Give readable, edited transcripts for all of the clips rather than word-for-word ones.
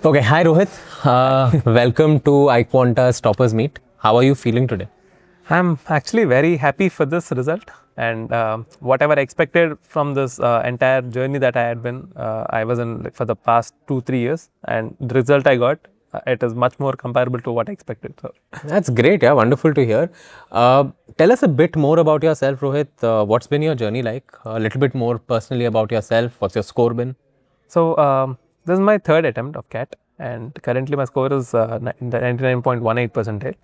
Okay, hi Rohit. Welcome to Quant's Toppers Meet. How are you feeling today? I'm actually very happy for this result, and whatever I expected from this entire journey that I had been, I was in for the past 2-3 years, and the result I got, it is much more comparable to what I expected. So That's great, yeah, wonderful to hear. Tell us a bit more about yourself, Rohit. What's been your journey like? A little bit more personally about yourself. What's your score been? this is my third attempt of CAT, and currently my score is 99.18 percentile.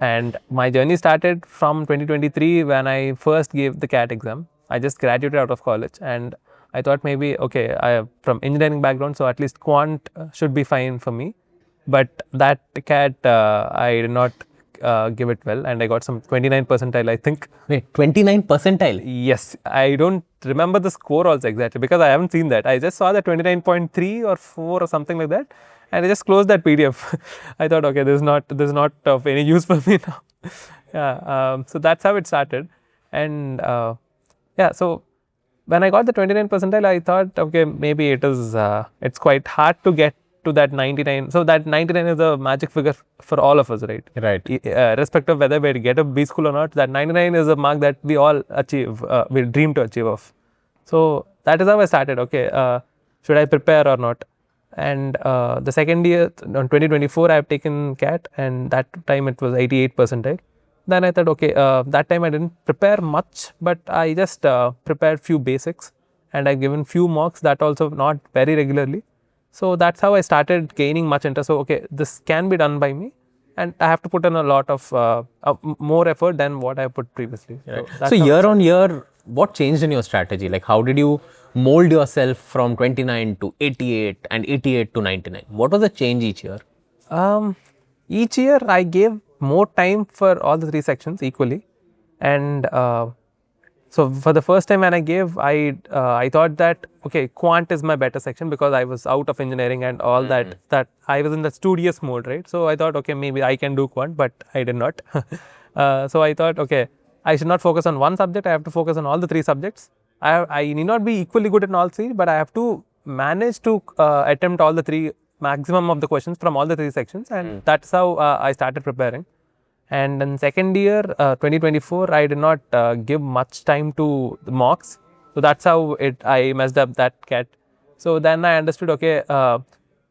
And my journey started from 2023 when I first gave the CAT exam. I just graduated out of college, and I thought maybe okay, I am from engineering background, so at least Quant should be fine for me. But that CAT I did not give it well, and I got some 29 percentile, I think. Wait, 29 percentile? Yes, I don't remember the score also exactly because I haven't seen that. I just saw the 29.3 or 4 or something like that, and I just closed that PDF. I thought, okay, this is not of any use for me now. Yeah, so that's how it started, and yeah, so when I got the 29 percentile, I thought, okay, maybe it's quite hard to get to that 99. So that 99 is a magic figure for all of us, right? Right. Irrespective of whether we get a B school or not, that 99 is a mark that we all achieve, we dream to achieve of. So that is how I started. Okay, should I prepare or not? And the second year, on 2024, I have taken CAT, and that time it was 88 percentile. Then I thought, okay, that time I didn't prepare much, but I just prepared few basics, and I given few mocks, that also not very regularly. So that's how I started gaining much interest. So okay, this can be done by me, and I have to put in a lot of more effort than what I put previously. Right. So year on year, what changed in your strategy? Like how did you mold yourself from 29 to 88 and 88 to 99? What was the change each year? Each year I gave more time for all the three sections equally, and so for the first time when I gave, I thought that okay, Quant is my better section because I was out of engineering and all that I was in the studious mode, right? So I thought okay, maybe I can do Quant, but I did not. So I thought okay, I should not focus on one subject. I have to focus on all the three subjects. I need not be equally good in all three, but I have to manage to attempt all the three maximum of the questions from all the three sections, and that's how I started preparing. And in second year, 2024, I did not give much time to the mocks. So that's how I messed up that CAT. So then I understood, okay,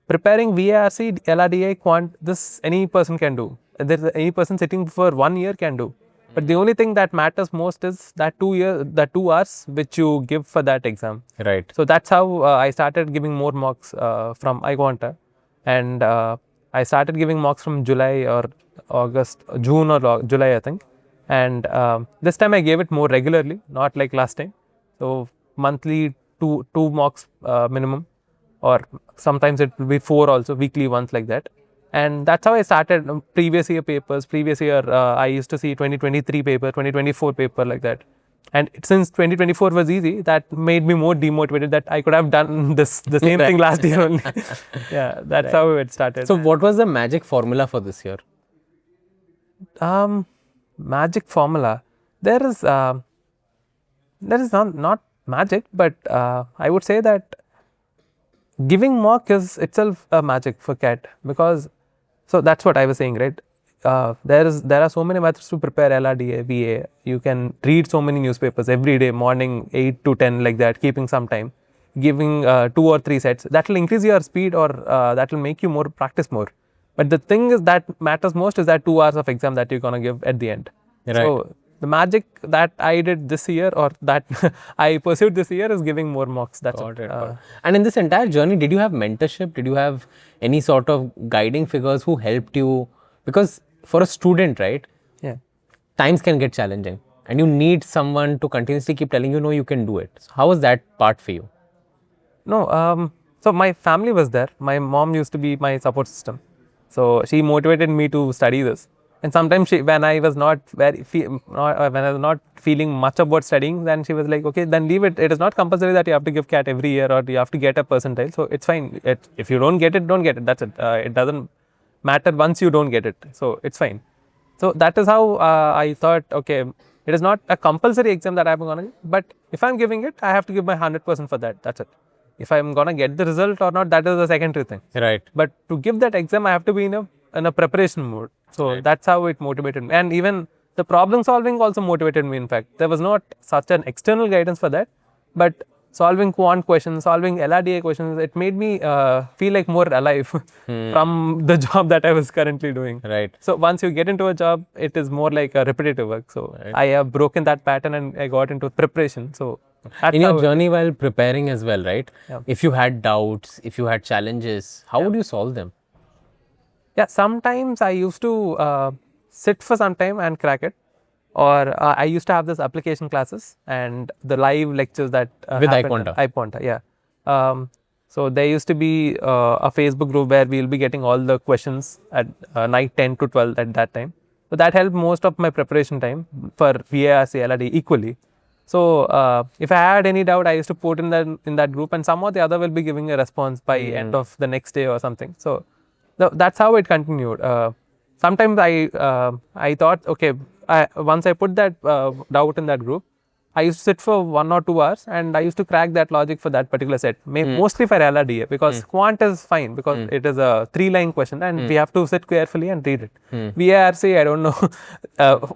preparing VARC, LRDA, Quant, this any person can do. Any person sitting for 1 year can do. But the only thing that matters most is that 2 hours which you give for that exam. Right. So that's how I started giving more mocks from iQuanta, and I started giving mocks from July or August, June or July, I think. And this time I gave it more regularly, not like last time. So monthly two mocks minimum, or sometimes it will be 4 also, weekly ones like that. And that's how I started. Previous year papers, previous year I used to see 2023 paper, 2024 paper, like that. And since 2024 was easy, that made me more demotivated that I could have done the same thing last year only. Yeah, that's how it started. So what was the magic formula for this year? Magic formula. There is not magic, but I would say that giving mock is itself a magic for CAT, because so that's what I was saying, right? There are so many methods to prepare LRDA, VA. You can read so many newspapers every day, morning 8 to 10, like that, keeping some time, giving 2 or 3 sets. That will increase your speed, or that will make you more practice more. But the thing is that matters most is that 2 hours of exam that you're gonna give at the end. Right. So the magic that I did this year, or that I pursued this year, is giving more mocks. That's Got it. And in this entire journey, did you have mentorship? Did you have any sort of guiding figures who helped you? Because for a student, right? Yeah. Times can get challenging, and you need someone to continuously keep telling you, no, you can do it. So how was that part for you? No, so my family was there. My mom used to be my support system. So she motivated me to study this. And sometimes when I was not feeling much about studying, then she was like, okay, then leave it. It is not compulsory that you have to give CAT every year or you have to get a percentile. So it's fine. If you don't get it, don't get it. That's it. It doesn't matter once you don't get it. So it's fine. So that is how I thought, okay, it is not a compulsory exam that I'm going to give, but if I'm giving it, I have to give my 100% for that. That's it. If I'm gonna get the result or not, that is the secondary thing. Right. But to give that exam, I have to be in a preparation mode. So that's how it motivated me. And even the problem solving also motivated me. In fact, there was not such an external guidance for that, but solving quant questions, solving LRDA questions, it made me feel like more alive from the job that I was currently doing. Right. So once you get into a job, it is more like a repetitive work. So I have broken that pattern and I got into preparation. So that's In your how- journey while preparing as well, right? Yeah. If you had doubts, if you had challenges, how would you solve them? Yeah, sometimes I used to sit for some time and crack it, or I used to have this application classes and the live lectures that With happened iQuanta. at iQuanta, yeah. So there used to be a Facebook group where we'll be getting all the questions at night 10 to 12 at that time. So that helped most of my preparation time for VARC, LRD equally. So if I had any doubt, I used to put in that group, and some or the other will be giving a response by end of the next day or something. So that's how it continued. Sometimes I thought, okay, once I put that doubt in that group, I used to sit for 1 or 2 hours and I used to crack that logic for that particular set, mostly for LRDA, because quant is fine because it is a 3-line question and we have to sit carefully and read it. VARC, I don't know,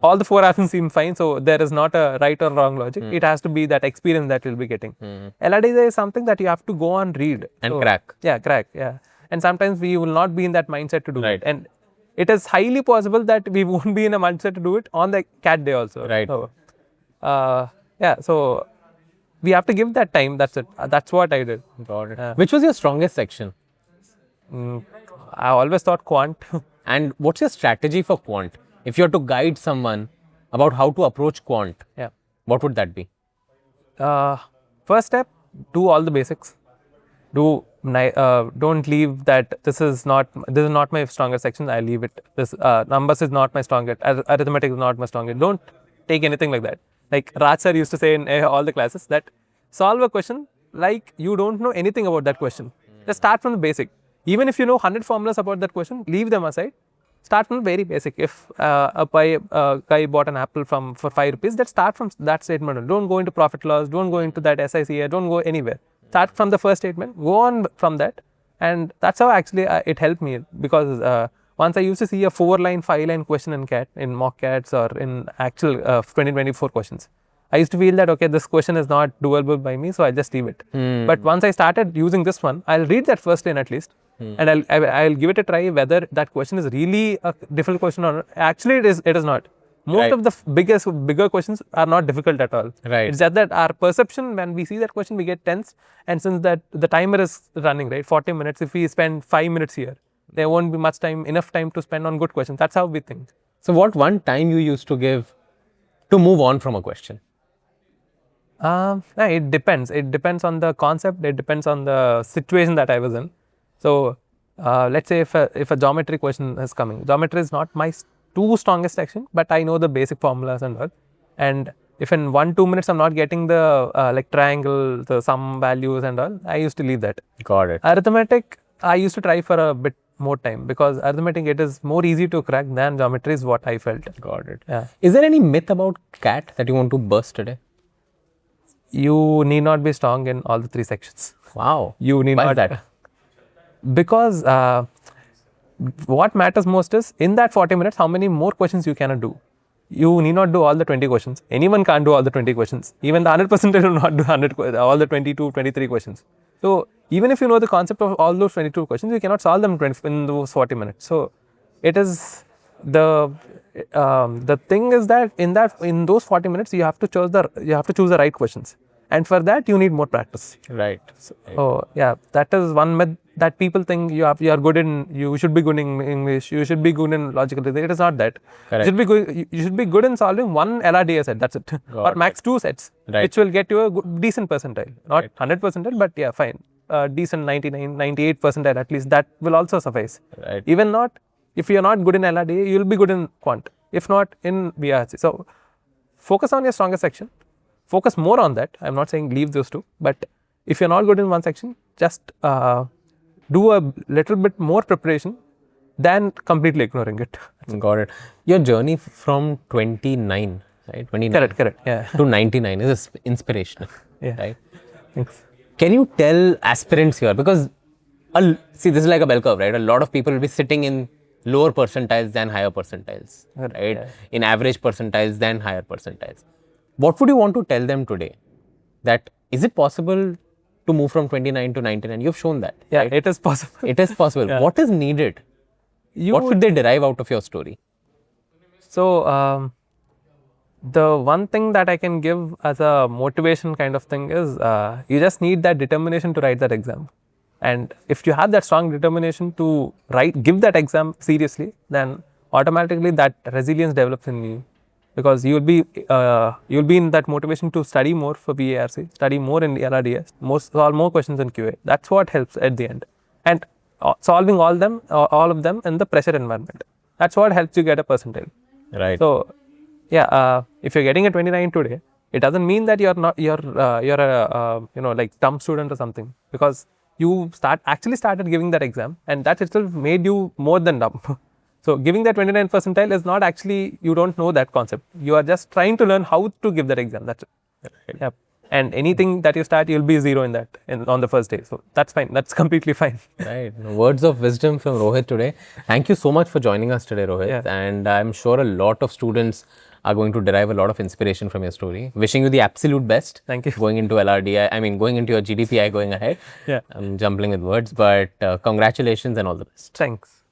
all the 4 options seem fine, so there is not a right or wrong logic. It has to be that experience that you'll be getting. LRDA is something that you have to go and read. And crack. Yeah, crack, yeah. And sometimes we will not be in that mindset to do Right. it. And it is highly possible that we won't be in a mindset to do it on the CAT day also. Right. So, yeah, so we have to give that time. That's it. That's what I did. Got it. Which was your strongest section? I always thought quant. And what's your strategy for quant? If you had to guide someone about how to approach quant, Yeah. what would that be? First step, do all the basics. Don't leave that this is not my strongest section. I leave it. This numbers is not my strongest. Arithmetic is not my strongest. Don't take anything like that. Like Raj sir used to say in all the classes that solve a question like you don't know anything about that question. Just start from the basic. Even if you know 100 formulas about that question, leave them aside. Start from the very basic. If a guy bought an apple for 5 rupees, let's start from that statement. Don't go into profit loss. Don't go into that SICA. Don't go anywhere. Start from the first statement. Go on from that, and that's how actually it helped me, because once I used to see a 4-line, 5-line question in CAT, in mock CATs or in actual 2024 questions, I used to feel that okay, this question is not doable by me, so I just leave it. But once I started using this one, I'll read that first line at least, and I'll give it a try whether that question is really a difficult question or not. Actually, it is not. Most of the bigger questions are not difficult at all. Right. It's just that our perception, when we see that question, we get tense, and since that the timer is running, right, 40 minutes, if we spend 5 minutes here, there won't be enough time to spend on good questions. That's how we think. So what one time you used to give to move on from a question? It depends. It depends on the concept. It depends on the situation that I was in. So let's say if a geometry question is coming, geometry is not my two strongest section, but I know the basic formulas and all. And if in 1-2 minutes I'm not getting the like triangle, the sum values and all, I used to leave that. Got it. Arithmetic, I used to try for a bit more time, because arithmetic, it is more easy to crack than geometry is what I felt. Got it. Yeah. Is there any myth about CAT that you want to burst today? You need not be strong in all the 3 sections. Wow. You need Why not. is that? Because what matters most is in that 40 minutes, how many more questions you cannot do. You need not do all the 20 questions. Anyone can't do all the 20 questions. Even the 100% will not do all the 22, 23 questions. So even if you know the concept of all those 22 questions, you cannot solve them in those 40 minutes. So it is the thing is that in those 40 minutes, you have to choose the right questions. And for that, you need more practice. Right. Oh yeah, that is one myth that people think you should be good in English, you should be good in logical reasoning. It is not that. Correct. You should be good in solving one LRDA set. That's it. Or max 2 sets, which will get you a decent percentile. Not 100 percentile, but yeah, fine. Decent 99, 98 percentile at least. That will also suffice. Right. Even not, if you are not good in LRDA, you will be good in quant. If not, in VRC. So focus on your strongest section. Focus more on that. I'm not saying leave those 2, but if you're not good in one section, just do a little bit more preparation than completely ignoring it. Got it. Your journey from 29, right? 29 Correct, yeah. to 99 is inspirational. Yeah. Right? Thanks. Can you tell aspirants here, because see, this is like a bell curve, right? A lot of people will be sitting in lower percentiles than higher percentiles, right? Yeah. In average percentiles than higher percentiles. What would you want to tell them today? That is it possible to move from 29 to 99? You've shown that. Yeah, right? it is possible. It is possible. Yeah. What is needed? What should they derive out of your story? So, the one thing that I can give as a motivation kind of thing is you just need that determination to write that exam. And if you have that strong determination to give that exam seriously, then automatically that resilience develops in you, because you'll be in that motivation to study more for BARC, study more in LRDS, solve more questions in QA. That's what helps at the end, and solving all of them in the pressure environment. That's what helps you get a percentile. Right. So, yeah, if you're getting a 29 today, it doesn't mean that you're a like dumb student or something, because you actually started giving that exam, and that itself made you more than dumb. So giving that 29 percentile is not actually, you don't know that concept. You are just trying to learn how to give that exam. That's it. Right. Yep. And anything that you start, you'll be zero in that on the first day. So that's fine. That's completely fine. Right. Words of wisdom from Rohit today. Thank you so much for joining us today, Rohit. Yeah. And I'm sure a lot of students are going to derive a lot of inspiration from your story. Wishing you the absolute best. Thank you. Going into LRDI, going into your GDPI going ahead. Yeah. I'm jumbling with words, but congratulations and all the best. Thanks.